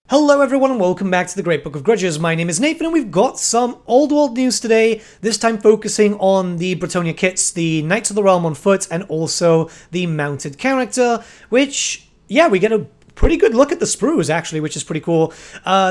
Hello everyone and welcome back to the Great Book of Grudges. My name is Nathan and we've got some old world news today, this time focusing on the Bretonnia kits, the Knights of the Realm on foot, and also the mounted character, which, yeah, we get a pretty good look at the sprues actually, which is pretty cool.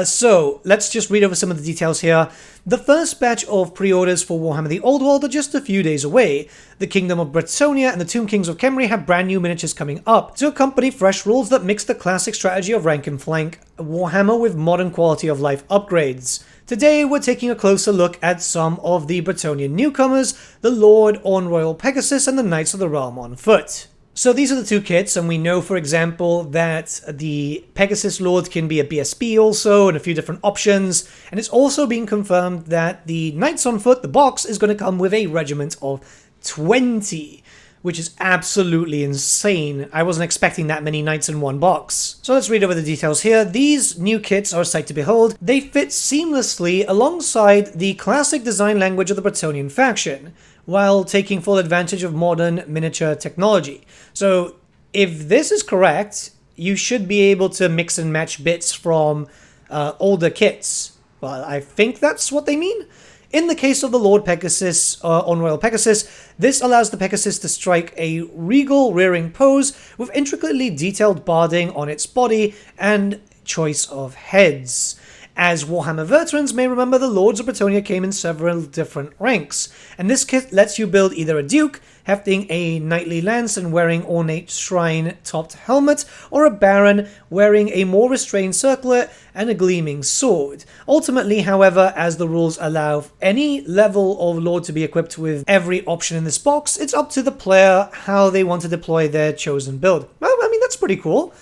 So let's just read over some of the details here. The first batch of pre-orders for Warhammer The Old World are just a few days away. The Kingdom of Bretonnia and the Tomb Kings of Khemri have brand new miniatures coming up to accompany fresh rules that mix the classic strategy of rank and flank Warhammer with modern quality of life upgrades. Today we're taking a closer look at some of the Bretonnian newcomers, the Lord on Royal Pegasus and the Knights of the Realm on foot. So these are the two kits, and we know, for example, that the Pegasus Lord can be a BSB also, and a few different options, and it's also been confirmed that the Knights on Foot, the box, is going to come with a regiment of 20, which is absolutely insane. I wasn't expecting that many knights in one box. So let's read over the details here. These new kits are a sight to behold. They fit seamlessly alongside the classic design language of the Bretonnian faction, while taking full advantage of modern miniature technology. So if this is correct, you should be able to mix and match bits from older kits. Well, I think that's what they mean. In the case of the Lord Pegasus on Royal Pegasus, this allows the Pegasus to strike a regal rearing pose with intricately detailed barding on its body and choice of heads. As Warhammer veterans may remember, the Lords of Bretonnia came in several different ranks, and this kit lets you build either a Duke, hefting a knightly lance and wearing ornate shrine-topped helmet, or a Baron, wearing a more restrained circlet and a gleaming sword. Ultimately, however, as the rules allow any level of Lord to be equipped with every option in this box, it's up to the player how they want to deploy their chosen build. Well, I mean, that's pretty cool.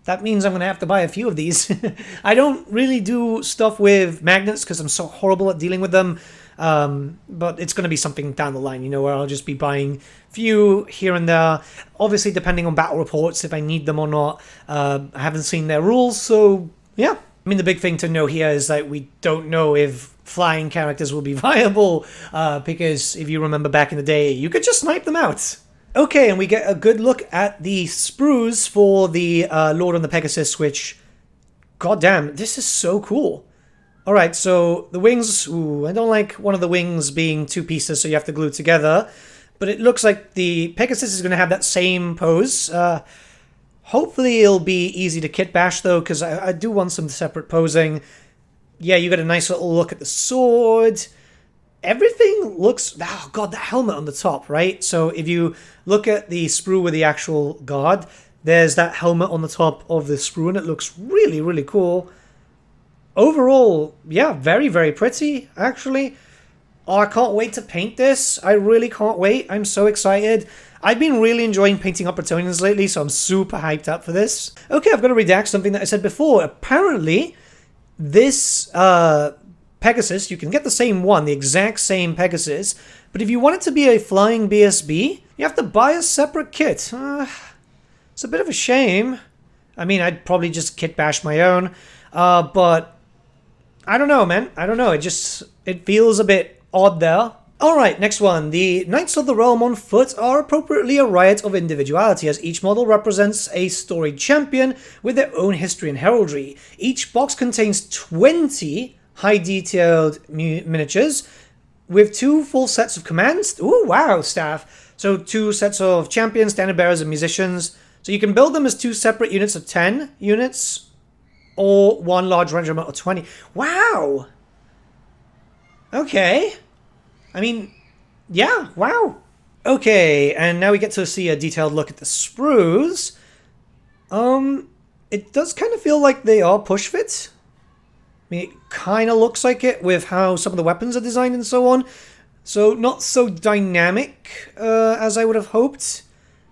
That means I'm going to have to buy a few of these. I don't really do stuff with magnets because I'm so horrible at dealing with them. But it's going to be something down the line, you know, where I'll just be buying a few here and there. Obviously, depending on battle reports, if I need them or not. I haven't seen their rules, so yeah. I mean, the big thing to know here is that we don't know if flying characters will be viable. Because if you remember back in the day, you could just snipe them out. Okay, and we get a good look at the sprues for the Lord on the Pegasus, which, goddamn, this is so cool. Alright, so the wings, ooh, I don't like one of the wings being two pieces, so you have to glue it together. But it looks like the Pegasus is going to have that same pose. Hopefully it'll be easy to kit bash, though, because I do want some separate posing. Yeah, you got a nice little look at the sword. Everything looks... Oh, God, the helmet on the top, right? So if you look at the sprue with the actual guard, there's that helmet on the top of the sprue, and it looks really, really cool. Overall, yeah, very, very pretty, actually. Oh, I can't wait to paint this. I really can't wait. I'm so excited. I've been really enjoying painting up Bretonnians lately, so I'm super hyped up for this. Okay, I've got to redact something that I said before. Apparently, this... Pegasus, you can get the same one, the exact same Pegasus, but if you want it to be a flying BSB, you have to buy a separate kit. It's a bit of a shame. I mean, I'd probably just kit bash my own, but I don't know, man. I don't know. It feels a bit odd there. Alright, next one. The Knights of the Realm on foot are appropriately a riot of individuality, as each model represents a storied champion with their own history and heraldry. Each box contains 20 high-detailed miniatures with 2 full sets of commands. Ooh, wow, staff. So 2 sets of champions, standard bearers, and musicians. So you can build them as 2 separate units of 10 units or 1 large regiment of 20. Wow! Okay. I mean, yeah, wow. Okay, and now we get to see a detailed look at the sprues. It does kind of feel like they are push-fit. I mean, it kind of looks like it with how some of the weapons are designed and so on. So, not so dynamic as I would have hoped.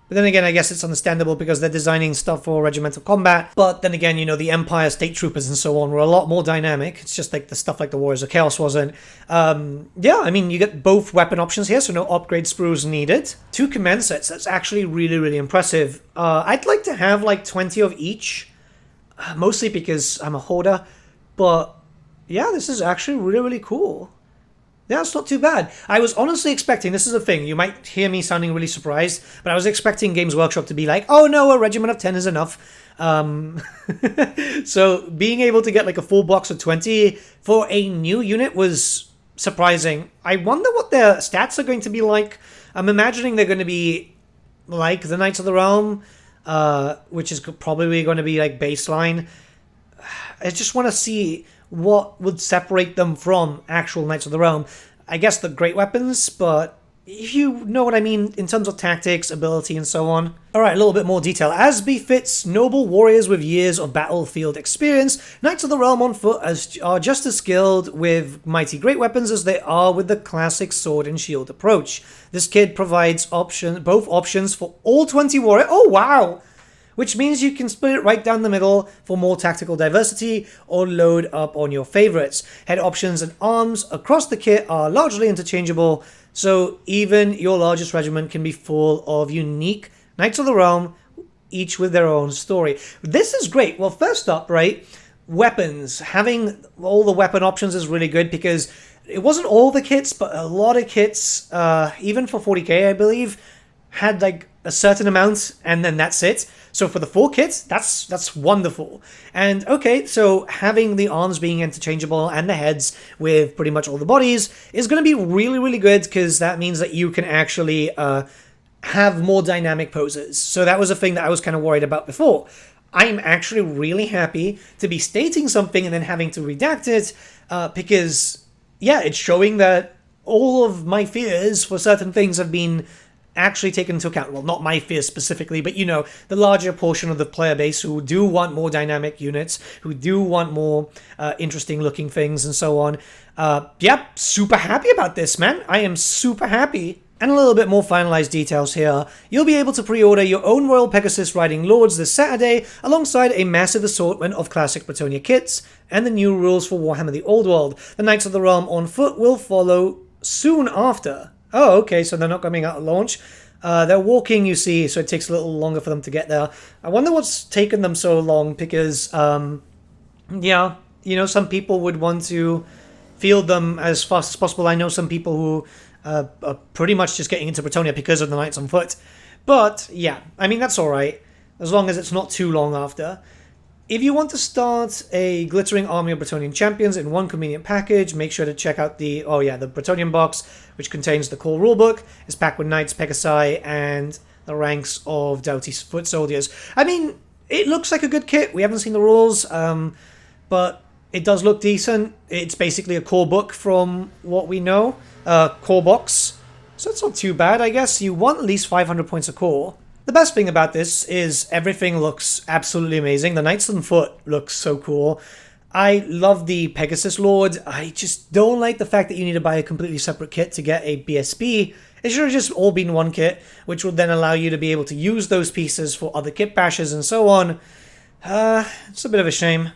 But then again, I guess it's understandable because they're designing stuff for regimental combat. But then again, you know, the Empire State Troopers and so on were a lot more dynamic. It's just like the stuff like the Warriors of Chaos wasn't. Yeah, I mean, you get both weapon options here, so no upgrade sprues needed. 2 command sets, that's actually really, really impressive. I'd like to have like 20 of each. Mostly because I'm a hoarder. But, yeah, this is actually really, really cool. Yeah, it's not too bad. I was honestly expecting, this is a thing, you might hear me sounding really surprised, but I was expecting Games Workshop to be like, oh no, a regiment of 10 is enough. So being able to get like a full box of 20 for a new unit was surprising. I wonder what their stats are going to be like. I'm imagining they're going to be like the Knights of the Realm, which is probably going to be like baseline. I just want to see what would separate them from actual Knights of the Realm. I guess the great weapons, but if you know what I mean in terms of tactics, ability, and so on. Alright, a little bit more detail. As befits noble warriors with years of battlefield experience, Knights of the Realm on foot are just as skilled with mighty great weapons as they are with the classic sword and shield approach. This kit provides both options for all 20 warriors. Oh wow! Which means you can split it right down the middle for more tactical diversity or load up on your favorites. Head options and arms across the kit are largely interchangeable, so even your largest regiment can be full of unique Knights of the Realm, each with their own story. This is great. Well, first up, right, weapons. Having all the weapon options is really good because it wasn't all the kits, but a lot of kits, even for 40k, I believe, had like a certain amount and then that's it. So for the 4 kits, that's wonderful. And okay, so having the arms being interchangeable and the heads with pretty much all the bodies is going to be really, really good because that means that you can actually have more dynamic poses. So that was a thing that I was kind of worried about before. I'm actually really happy to be stating something and then having to redact it because, yeah, it's showing that all of my fears for certain things have been actually taken into account. Well, not my fears specifically, but you know, the larger portion of the player base who do want more dynamic units, who do want more interesting looking things and so on. Yep, super happy about this, man. I am super happy. And a little bit more finalized details here. You'll be able to pre-order your own Royal Pegasus Riding Lords this Saturday, alongside a massive assortment of classic Bretonnia kits, and the new rules for Warhammer The Old World. The Knights of the Realm on foot will follow soon after. Oh, okay, so they're not coming out at launch. They're walking, you see, so it takes a little longer for them to get there. I wonder what's taken them so long, because, yeah, you know, some people would want to field them as fast as possible. I know some people who are pretty much just getting into Bretonnia because of the Knights on foot. But, yeah, I mean, that's alright, as long as it's not too long after. If you want to start a glittering army of Bretonnian champions in one convenient package, make sure to check out the Bretonnian box, which contains the core rulebook. It's packed with knights, Pegasi, and the ranks of doughty foot soldiers. I mean, it looks like a good kit. We haven't seen the rules, but it does look decent. It's basically a core book from what we know, core box. So it's not too bad, I guess. You want at least 500 points of core. The best thing about this is everything looks absolutely amazing. The Knights on Foot looks so cool. I love the Pegasus Lord. I just don't like the fact that you need to buy a completely separate kit to get a BSB. It should have just all been one kit, which would then allow you to be able to use those pieces for other kit bashes and so on. It's a bit of a shame,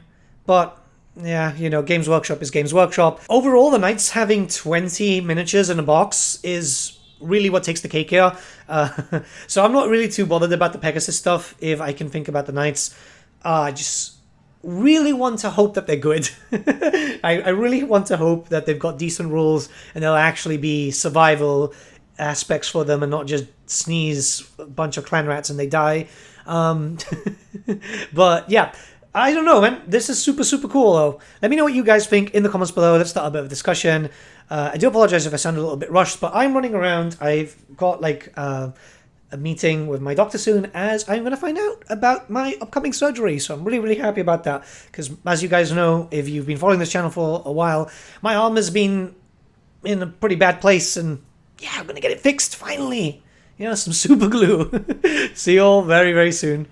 but yeah, you know, Games Workshop is Games Workshop. Overall, the Knights having 20 miniatures in a box is really what takes the cake here. So I'm not really too bothered about the Pegasus stuff if I can think about the Knights. I just really want to hope that they're good. I really want to hope that they've got decent rules and there'll actually be survival aspects for them and not just sneeze a bunch of clan rats and they die. But yeah, I don't know, man. This is super, super cool, though. Let me know what you guys think in the comments below. Let's start a bit of a discussion. I do apologize if I sound a little bit rushed, but I'm running around. I've got, like, a meeting with my doctor soon, as I'm going to find out about my upcoming surgery. So I'm really, really happy about that. Because, as you guys know, if you've been following this channel for a while, my arm has been in a pretty bad place, and yeah, I'm going to get it fixed, finally. You know, some super glue. See you all very, very soon.